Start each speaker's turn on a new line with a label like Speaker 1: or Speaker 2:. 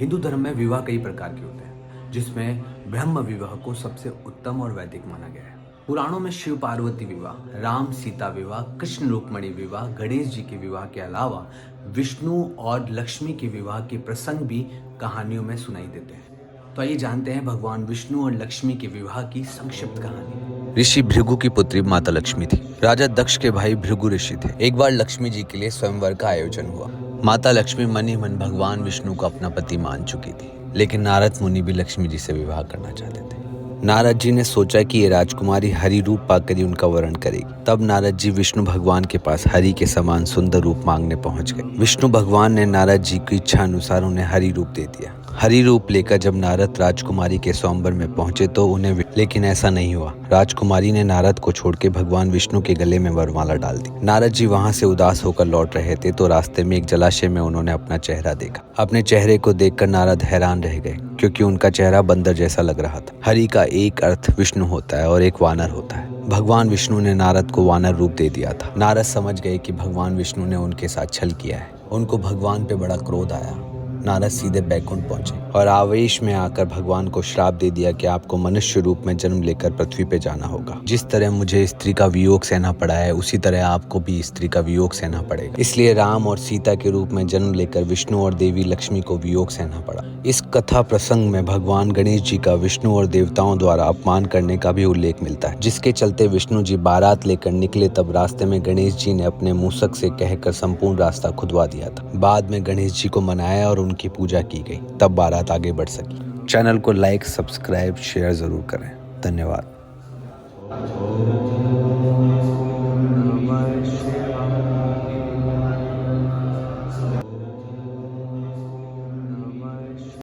Speaker 1: हिंदू धर्म में विवाह कई प्रकार के होते हैं, जिसमें ब्रह्म विवाह को सबसे उत्तम और वैदिक माना गया है। पुराणों में शिव पार्वती विवाह, राम सीता विवाह, कृष्ण रुक्मणी विवाह, गणेश जी के विवाह के अलावा विष्णु और लक्ष्मी के विवाह के प्रसंग भी कहानियों में सुनाई देते हैं। तो आइए जानते हैं भगवान विष्णु और लक्ष्मी के विवाह की संक्षिप्त कहानी। ऋषि भृगु की पुत्री माता लक्ष्मी थी। राजा दक्ष के भाई भृगु ऋषि थे। एक बार लक्ष्मी जी के लिए स्वयंवर का आयोजन हुआ। माता लक्ष्मी मन ही मन भगवान विष्णु को अपना पति मान चुकी थी, लेकिन नारद मुनि भी लक्ष्मी जी से विवाह करना चाहते थे। नारद जी ने सोचा कि ये राजकुमारी हरि रूप पाकर ही उनका वर्ण करेगी। तब नारद जी विष्णु भगवान के पास हरि के समान सुंदर रूप मांगने पहुंच गए। विष्णु भगवान ने नारद जी की इच्छा अनुसार उन्हें हरि रूप दे दिया। हरि रूप लेकर जब नारद राजकुमारी के स्वयंवर में पहुंचे तो लेकिन ऐसा नहीं हुआ। राजकुमारी ने नारद को छोड़ के भगवान विष्णु के गले में वरमाला डाल दी। नारद जी वहां से उदास होकर लौट रहे थे तो रास्ते में एक जलाशय में उन्होंने अपना चेहरा देखा। अपने चेहरे को देखकर नारद हैरान रह गए, क्योंकि उनका चेहरा बंदर जैसा लग रहा था। हरि का एक अर्थ विष्णु होता है और एक वानर होता है। भगवान विष्णु ने नारद को वानर रूप दे दिया था। नारद समझ गए कि भगवान विष्णु ने उनके साथ छल किया है। उनको भगवान पे बड़ा क्रोध आया। नारद सीधे बैकुंठ पहुंचे और आवेश में आकर भगवान को श्राप दे दिया कि आपको मनुष्य रूप में जन्म लेकर पृथ्वी पे जाना होगा। जिस तरह मुझे स्त्री का वियोग सहना पड़ा है, उसी तरह आपको भी स्त्री का वियोग सहना पड़ेगा। इसलिए राम और सीता के रूप में जन्म लेकर विष्णु और देवी लक्ष्मी को वियोग सहना पड़ा। इस कथा प्रसंग में भगवान गणेश जी का विष्णु और देवताओं द्वारा अपमान करने का भी उल्लेख मिलता है, जिसके चलते विष्णु जी बारात लेकर निकले। तब रास्ते में गणेश जी ने अपने मूसक से कहकर संपूर्ण रास्ता खुदवा दिया था। बाद में गणेश जी को मनाया और उनकी पूजा की गई, तब बारात आगे बढ़ सकी। चैनल को लाइक, सब्सक्राइब, शेयर जरूर करें। धन्यवाद।